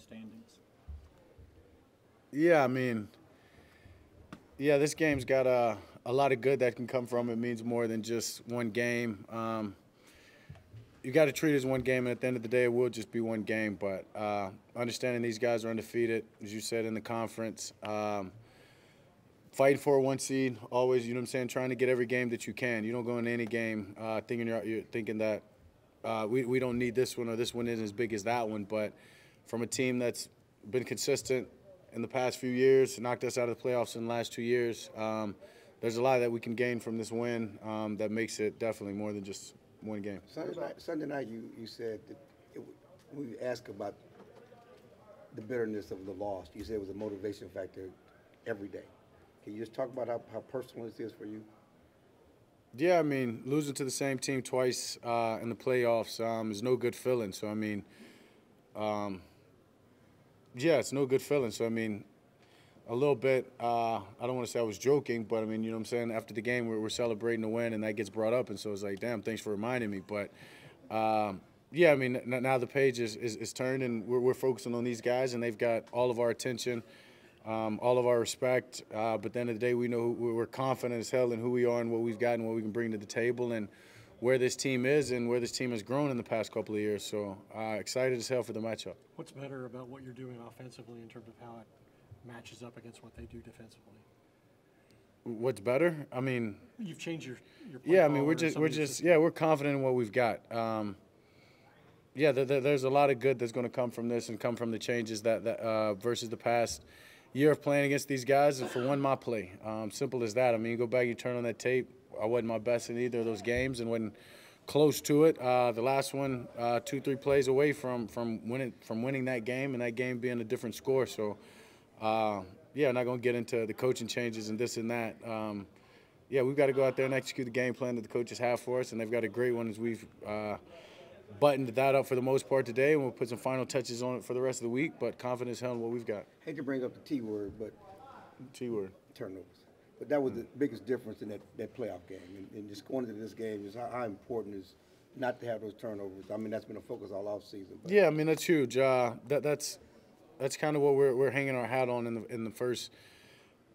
standings? Yeah, I mean, yeah, this game's got a lot of good that can come from it. Means more than just one game. You got to treat it as one game, and at the end of the day, it will just be one game. But understanding these guys are undefeated, as you said, in the conference. Fighting for a 1 seed, always, you know what I'm saying, trying to get every game that you can. You don't go into any game you're thinking that we don't need this one or this one isn't as big as that one. But from a team that's been consistent in the past few years, knocked us out of the playoffs in the last 2 years, there's a lot that we can gain from this win that makes it definitely more than just one game. Sunday night you said that we asked about the bitterness of the loss. You said it was a motivation factor every day. Can you just talk about how personal this is for you? Yeah, I mean, losing to the same team twice in the playoffs is no good feeling. So, I mean, yeah, it's no good feeling. So, I mean, a little bit, I don't want to say I was joking, but, I mean, you know what I'm saying, after the game we're celebrating the win and that gets brought up. And so it's like, damn, thanks for reminding me. But, yeah, I mean, now the page is turned and we're focusing on these guys and they've got all of our attention. All of our respect, but at the end of the day, we know we're confident as hell in who we are and what we've got and what we can bring to the table and where this team is and where this team has grown in the past couple of years. So excited as hell for the matchup. What's better about what you're doing offensively in terms of how it matches up against what they do defensively? What's better? I mean, you've changed your yeah. I mean, we're confident in what we've got. Yeah, there's a lot of good that's going to come from this and come from the changes that versus the past year of playing against these guys, and for one, my play. Simple as that. I mean, you go back, you turn on that tape. I wasn't my best in either of those games and wasn't close to it. The last one, 2-3 plays away from winning that game, and that game being a different score. So, yeah, I'm not going to get into the coaching changes and this and that. Yeah, we've got to go out there and execute the game plan that the coaches have for us, and they've got a great one as we've buttoned that up for the most part today, and we'll put some final touches on it for the rest of the week, but confidence held in what we've got. Hate to bring up the T word, but turnovers. But that was the biggest difference in that playoff game. And just going into this game is how important is not to have those turnovers. I mean, that's been a focus all offseason. Yeah, I mean, that's huge. That's kind of what we're hanging our hat on in the first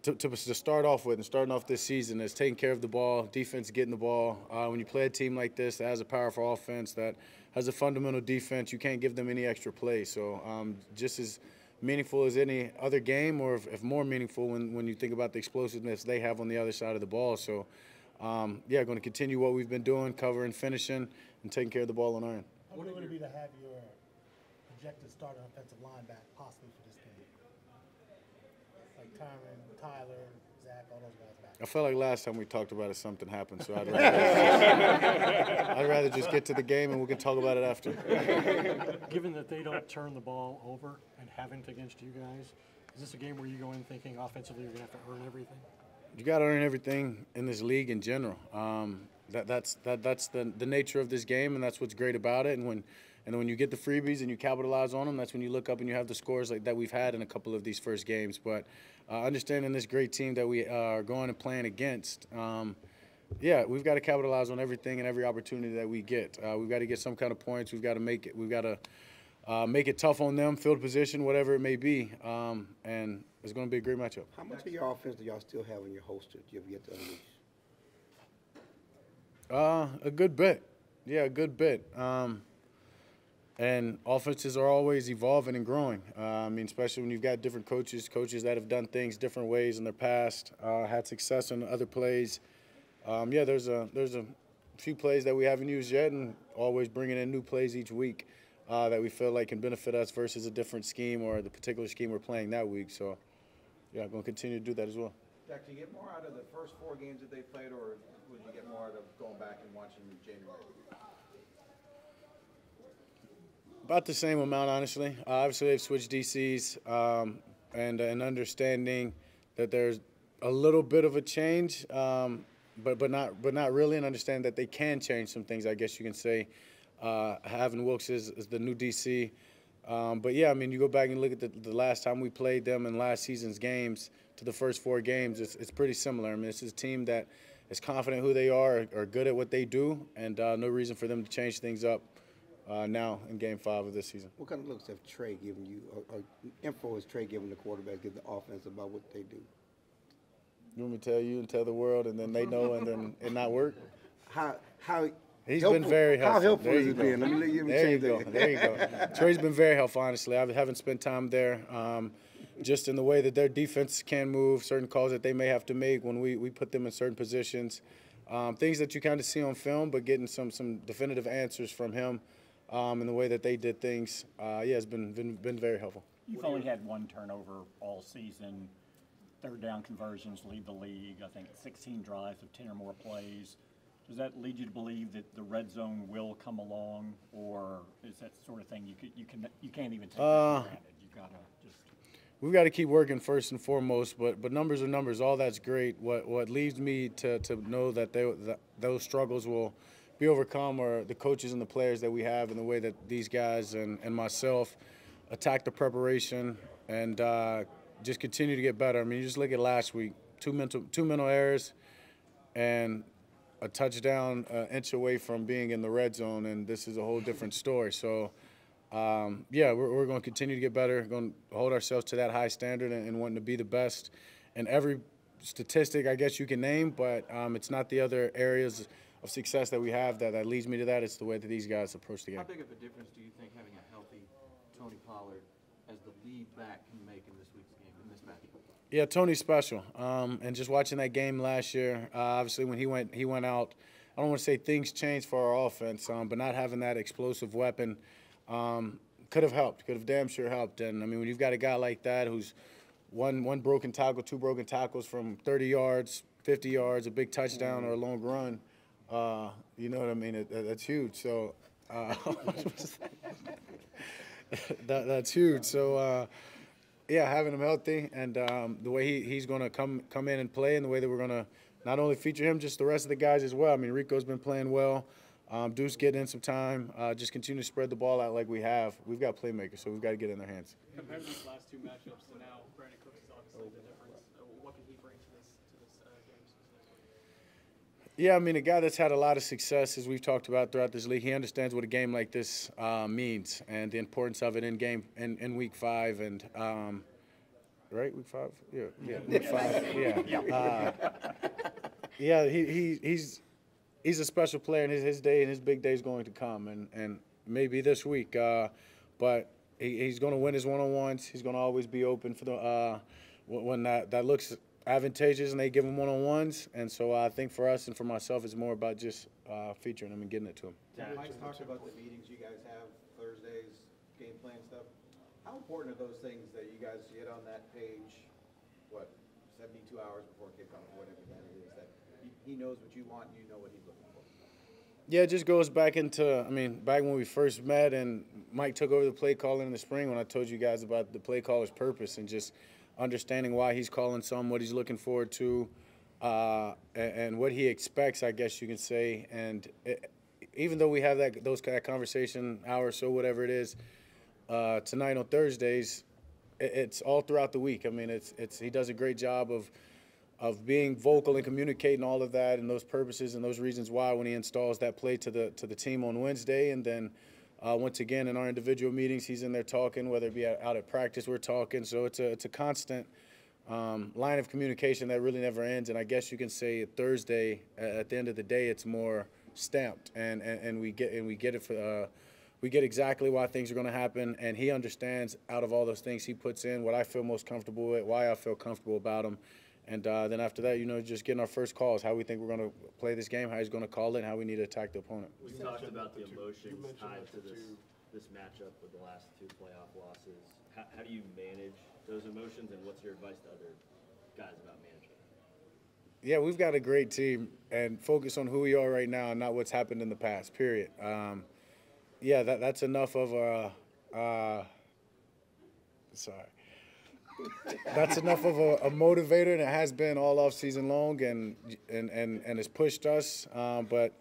to start off with, and starting off this season is taking care of the ball, defense getting the ball. When you play a team like this that has a powerful offense, that has a fundamental defense, you can't give them any extra play. So just as meaningful as any other game, or if more meaningful when you think about the explosiveness they have on the other side of the ball. So, yeah, going to continue what we've been doing, covering, finishing, and taking care of the ball on our end. How good would it be to have your projected starting offensive line back possibly for this game? Like Tyron, Tyler, Zach, all those guys back. I felt like last time we talked about it, something happened, so I'd rather just get to the game and we can talk about it after. Given that they don't turn the ball over and haven't against you guys, is this a game where you go in thinking offensively you're going to have to earn everything? You got to earn everything in this league in general. That's the nature of this game, and that's what's great about it. And when you get the freebies and you capitalize on them, that's when you look up and you have the scores like that we've had in a couple of these first games. But understanding this great team that we are going and playing against, yeah, we've got to capitalize on everything and every opportunity that we get. We've got to get some kind of points. We've got to make it. We've got to make it tough on them, field position, whatever it may be. And it's going to be a great matchup. How much of your offense do y'all still have in your holster? Do you ever get to unleash? A good bit. Yeah, a good bit. And offenses are always evolving and growing. I mean, especially when you've got different coaches that have done things different ways in their past, had success on other plays. Yeah, there's a few plays that we haven't used yet, and always bringing in new plays each week that we feel like can benefit us versus a different scheme or the particular scheme we're playing that week. So, yeah, I'm going to continue to do that as well. Dak, do you get more out of the first 4 games that they played, or would you get more out of going back and watching January? About the same amount, honestly. Obviously, they've switched DCs, and understanding that there's a little bit of a change, but not really, and understand that they can change some things, I guess you can say. Having Wilkes is the new DC. But, yeah, I mean, you go back and look at the last time we played them in last season's games to the first 4 games, it's pretty similar. I mean, this is a team that is confident who they are good at what they do, and no reason for them to change things up now in Game 5 of this season. What kind of looks have Trey given you, or info has Trey given the quarterback, give the offense about what they do? You want me to tell you and tell the world, and then they know, and then it not work? How He's helpful, been very helpful. How helpful There has you it go. been? Let me There you change go. that. There you go. Trey's been very helpful, honestly. I haven't spent time there. Just in the way that their defense can move, certain calls that they may have to make when we put them in certain positions. Things that you kind of see on film, but getting some definitive answers from him in the way that they did things, it's been very helpful. You've only had one turnover all season. Third down conversions lead the league. I think 16 drives of 10 or more plays. Does that lead you to believe that the red zone will come along, or is that the sort of thing you can't even take for granted? You've got to just. We've got to keep working first and foremost, but numbers are numbers. All that's great. What leads me to know that those struggles will be overcome are the coaches and the players that we have, and the way that these guys and myself attack the preparation and just continue to get better. I mean, you just look at last week, two mental errors, and a touchdown inch away from being in the red zone, and this is a whole different story. So, we're going to continue to get better, going to hold ourselves to that high standard and wanting to be the best in every statistic I guess you can name, but it's not the other areas of success that we have that leads me to that. It's the way that these guys approach the game. How big of a difference do you think having a healthy Tony Pollard as the lead back can make in this week's game, in this matchup? Yeah, Tony's special. And just watching that game last year, obviously when he went out, I don't want to say things changed for our offense, but not having that explosive weapon could have helped, could have damn sure helped. And, I mean, when you've got a guy like that who's one broken tackle, 2 broken tackles from 30 yards, 50 yards, a big touchdown or a long run, you know what I mean? That's huge. So that's huge. So, having him healthy and the way he's going to come in and play, and the way that we're going to not only feature him, just the rest of the guys as well. I mean, Rico's been playing well. Deuce getting in some time. Just continue to spread the ball out like we have. We've got playmakers, so we've got to get in their hands. Compared to these last 2 matchups to now, Brandon Cooks is obviously the difference. What can he bring to this game specifically? Yeah, I mean, a guy that's had a lot of success, as we've talked about throughout this league, he understands what a game like this means and the importance of it in Week 5 and right, Week 5, Week 5, He's a special player, and his day and his big day is going to come, and maybe this week, but he's going to win his one-on-ones. He's going to always be open for the when that looks advantageous and they give him one-on-ones. And so I think for us and for myself, it's more about just featuring him and getting it to him. Mike's talked about the meetings you guys have Thursdays, game plan stuff. How important are those things that you guys get on that page, 72 hours before kickoff, whatever that is, that he knows what you want and you know what he's looking for? Yeah, it just goes back into, back when we first met and Mike took over the play calling in the spring, when I told you guys about the play caller's purpose and just understanding why he's calling some, what he's looking forward to, and what he expects, I guess you can say. And even though we have that conversation, hour or so, whatever it is, tonight on Thursdays, it's all throughout the week. I mean, he does a great job of being vocal and communicating all of that and those purposes and those reasons why when he installs that play to the team on Wednesday. And then once again in our individual meetings, he's in there talking, whether it be out at practice, we're talking. So it's a constant line of communication that really never ends. And I guess you can say Thursday, at the end of the day, it's more stamped, and we get it for. We get exactly why things are going to happen, and he understands out of all those things he puts in what I feel most comfortable with, why I feel comfortable about him. And then after that, just getting our first calls, how we think we're going to play this game, how he's going to call it, and how we need to attack the opponent. We talked about the emotions tied to this matchup with the last 2 playoff losses. How do you manage those emotions, and what's your advice to other guys about managing it? Yeah, we've got a great team, and focus on who we are right now and not what's happened in the past, period. That's enough of that's enough of a motivator, and it has been all off season long, and it's pushed us. But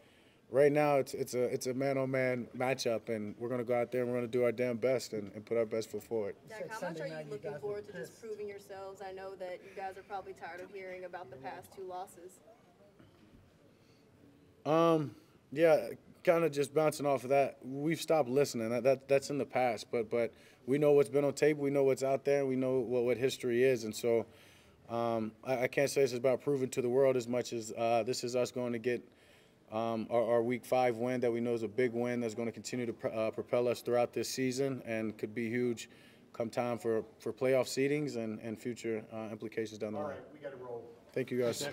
right now, it's a man-on-man matchup, and we're going to go out there and we're going to do our damn best and put our best foot forward. Dak, how much are you looking forward to just proving yourselves? I know that you guys are probably tired of hearing about the past 2 losses. kind of just bouncing off of that, we've stopped listening. That's in the past, but we know what's been on tape. We know what's out there. We know what history is, and so I can't say this is about proving to the world as much as this is us going to get our Week 5 win that we know is a big win that's going to continue to propel us throughout this season and could be huge come time for playoff seedings and future implications down the line. All right, we got to roll. Thank you, guys.